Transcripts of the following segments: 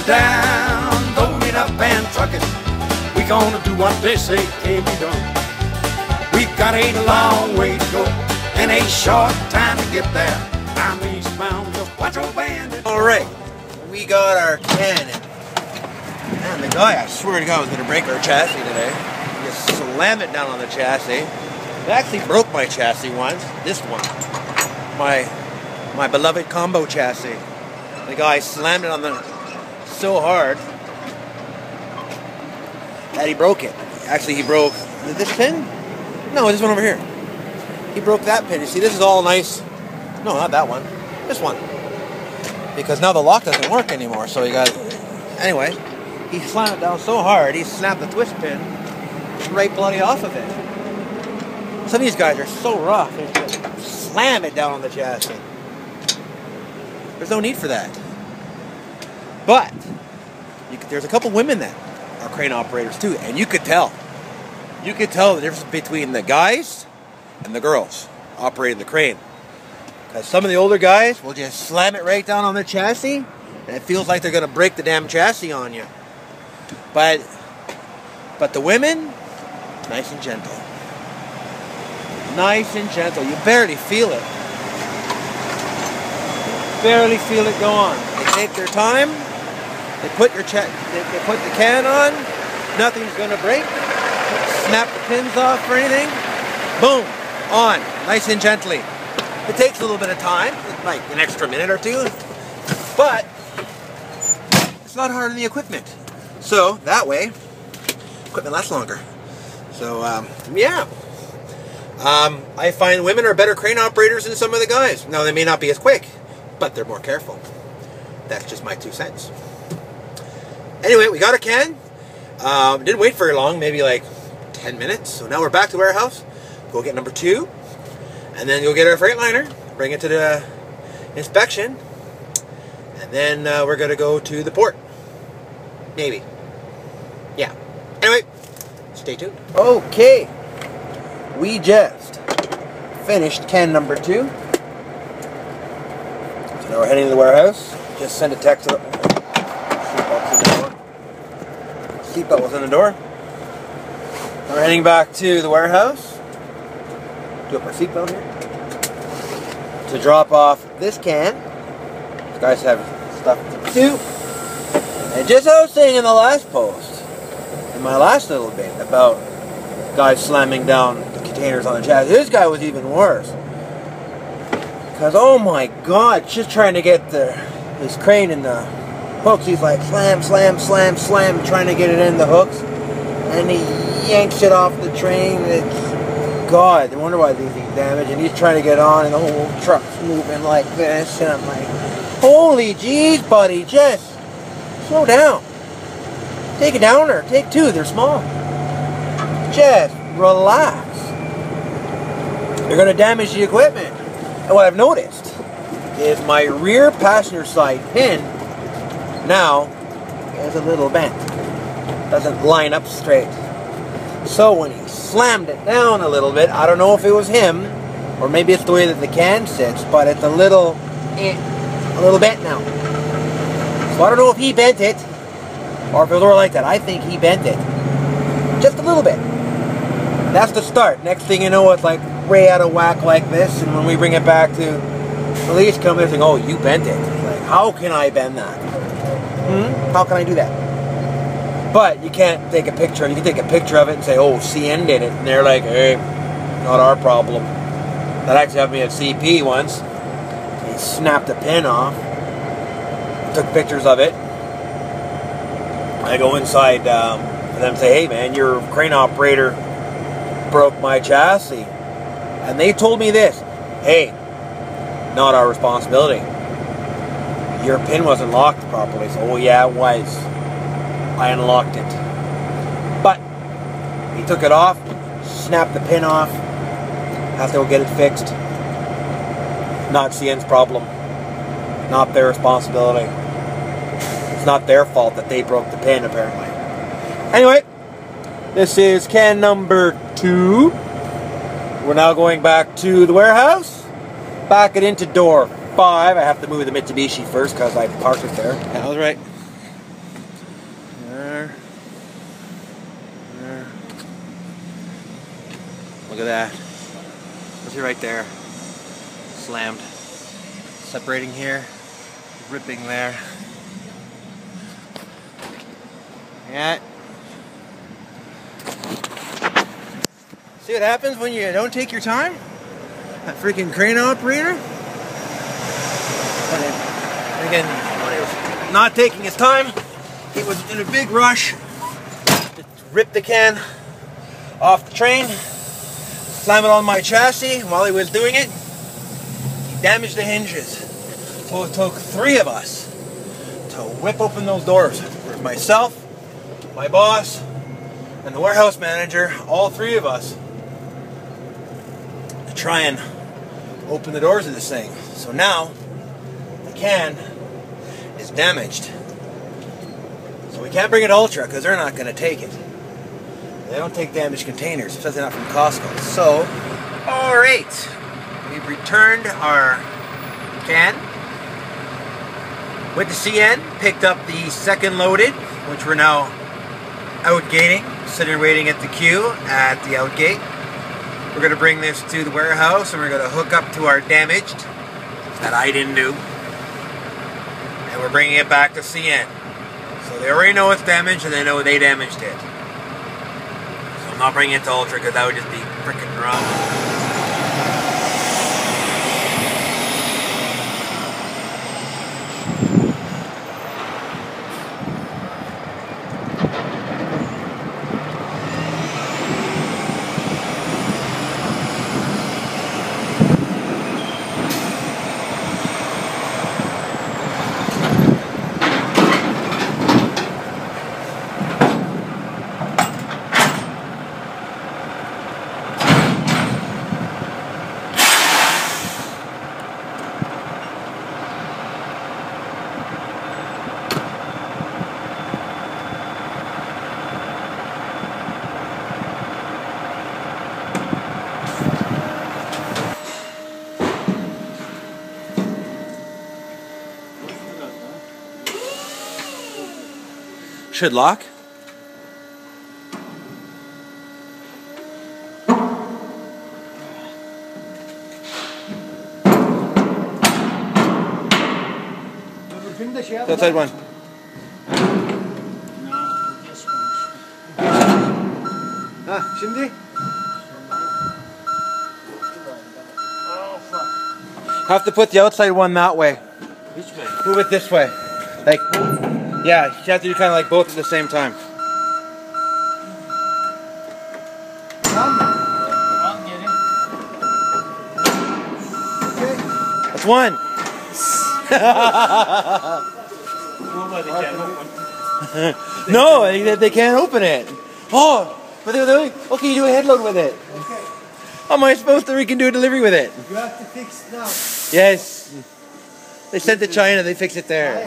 down, load it up and truck it. We gonna do what they say can't be done. We've got a long way to go and a short time to get there. I'm eastbound, just watch your bandit. Alright, we got our cannon. Man, the guy, I swear to God, was gonna break our chassis today. He just slammed it down on the chassis. It actually broke my chassis once. This one. My beloved combo chassis. The guy slammed it on the so hard that he broke it. Actually, he broke this pin? No, this one over here. He broke that pin. You see, this is all nice. No, not that one. This one. Because now the lock doesn't work anymore, so he got... Anyway, he slammed it down so hard, he snapped the twist pin right bloody off of it. Some of these guys are so rough, they just slam it down on the chassis. There's no need for that. But, there's a couple women that are crane operators too, and you could tell. You could tell the difference between the guys and the girls operating the crane. Because some of the older guys will just slam it right down on the chassis, and it feels like they're going to break the damn chassis on you. But the women, nice and gentle. Nice and gentle. You barely feel it. Barely feel it go on. They take their time. They put they put the can on. Nothing's going to break. Snap the pins off or anything. Boom. On. Nice and gently. It takes a little bit of time, like an extra minute or two, but it's not hard on the equipment. So that way, equipment lasts longer. So yeah, I find women are better crane operators than some of the guys. Now they may not be as quick, but they're more careful. That's just my 2 cents. Anyway, we got a can. Didn't wait very long, maybe like 10 minutes. So now we're back to the warehouse. Go get number 2. And then go get our Freightliner, bring it to the inspection, and then we're going to go to the port. Maybe. Yeah. Anyway, stay tuned. Okay. We just finished can number 2. So now we're heading to the warehouse. Just send a text. Seatbelt was in the door. Now we're heading back to the warehouse. Do up our seatbelt here to drop off this can. These guys have stuff to do. And just as I was saying in the last post, in my last little bit about guys slamming down the containers on the chassis, this guy was even worse. Because oh my God, just trying to get his crane in the hooks, he's like slam, slam, slam, slam, trying to get it in the hooks, and he yanks it off the train. God, I wonder why these things damage, and he's trying to get on, and the whole truck's moving like this, and I'm like, holy jeez, buddy, just slow down. Take a downer, take 2, they're small. Just relax. You're going to damage the equipment. And what I've noticed is my rear passenger side pin now is a little bent. Doesn't line up straight. So when he slammed it down a little bit, I don't know if it was him, or maybe it's the way that the can sits, but it's a little bent now. So I don't know if he bent it, or if it was more like that. I think he bent it. Just a little bit. That's the start. Next thing you know, it's like way out of whack like this, and when we bring it back to police come in and say, oh, you bent it. It's like, how can I bend that? How can I do that? But you can't take a picture. You can take a picture of it and say, oh, CN did it. And they're like, hey, not our problem. That actually happened to me at CP once. He snapped a pin off. Took pictures of it. I go inside and them say, hey, man, your crane operator broke my chassis. And they told me this. Hey, not our responsibility. Your pin wasn't locked properly. So, oh, yeah, it was. I unlocked it. But he took it off, snapped the pin off, have to go get it fixed. Not CN's problem. Not their responsibility. It's not their fault that they broke the pin, apparently. Anyway, this is can number 2. We're now going back to the warehouse. Back it into door 5. I have to move the Mitsubishi first because I parked it there. That was right. Look at that. See right there. Slammed. Separating here. Ripping there. Yeah. See what happens when you don't take your time? That freaking crane operator. And again, when he was not taking his time, he was in a big rush to rip the can off the train, slam it on my chassis. While he was doing it, he damaged the hinges. So it took 3 of us to whip open those doors. There's myself, my boss, and the warehouse manager, all 3 of us, to try and open the doors of this thing. So now the can is damaged. So we can't bring it to Ultra because they're not going to take it. They don't take damaged containers, especially not from Costco. So, alright, we've returned our can with the CN, picked up the second loaded, which we're now outgating, sitting waiting at the queue at the outgate. We're going to bring this to the warehouse and we're going to hook up to our damaged, that I didn't do, and we're bringing it back to CN. So they already know it's damaged and they know they damaged it. So I'm not bringing it to Ultra because that would just be freaking wrong. Should lock. The outside one. Ha, şimdi? Have to put the outside one that way. Which way? Move it this way. Like, yeah, you have to do kind of like both at the same time. That's one. Nobody can open. No, they can't open it. Oh, but they're like, okay, you do a head load with it. Okay. How am I supposed to do a delivery with it? You have to fix now. Yes. They sent to China, they fix it there.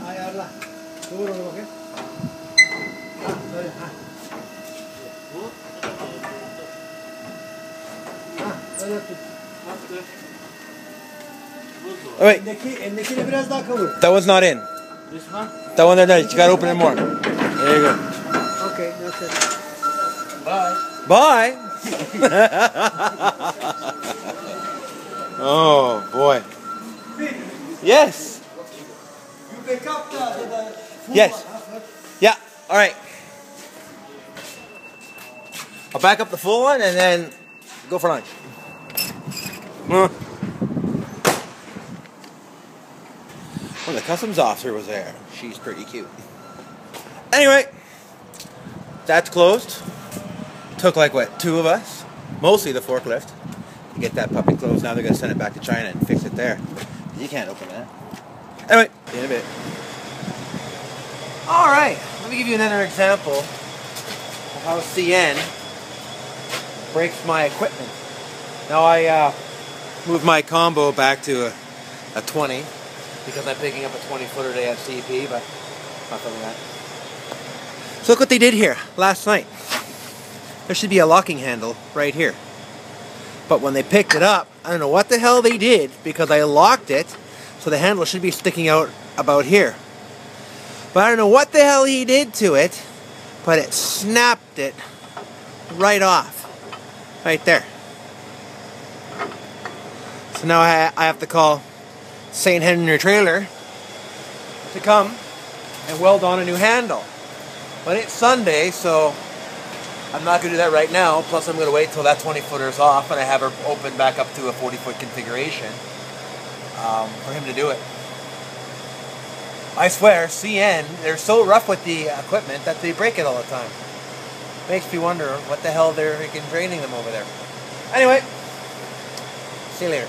Ayarla. Doğru onu bakayım. Ha, böyle ha. Ha, öyle tut. Oh, wait, Endekini biraz daha kavur. that one's not in. This one? That one there, you gotta open it more. There you go. Okay, that's it. Bye. Bye. Oh boy. Yes. You pick up the full Yes. one, Yeah. All right. I'll back up the full one and then go for lunch. Well, the customs officer was there. She's pretty cute. Anyway, that's closed. Took like what, 2 of us, mostly the forklift, to get that puppy closed. Now they're gonna send it back to China and fix it there. You can't open that. Anyway, see you in a bit. All right, let me give you another example of how CN breaks my equipment. Now I moved my combo back to a 20 because I'm picking up a 20-footer today at CP, but not filming that. So look what they did here last night. There should be a locking handle right here. But when they picked it up, I don't know what the hell they did because I locked it, so the handle should be sticking out about here. But I don't know what the hell he did to it, but it snapped it right off. Right there. So now I have to call St. Henry Trailer to come and weld on a new handle. But it's Sunday, so I'm not going to do that right now. Plus, I'm going to wait till that 20-footer is off and I have her open back up to a 40-foot configuration for him to do it. I swear, CN, they're so rough with the equipment that they break it all the time. Makes me wonder what the hell they're freaking draining them over there. Anyway, see you later.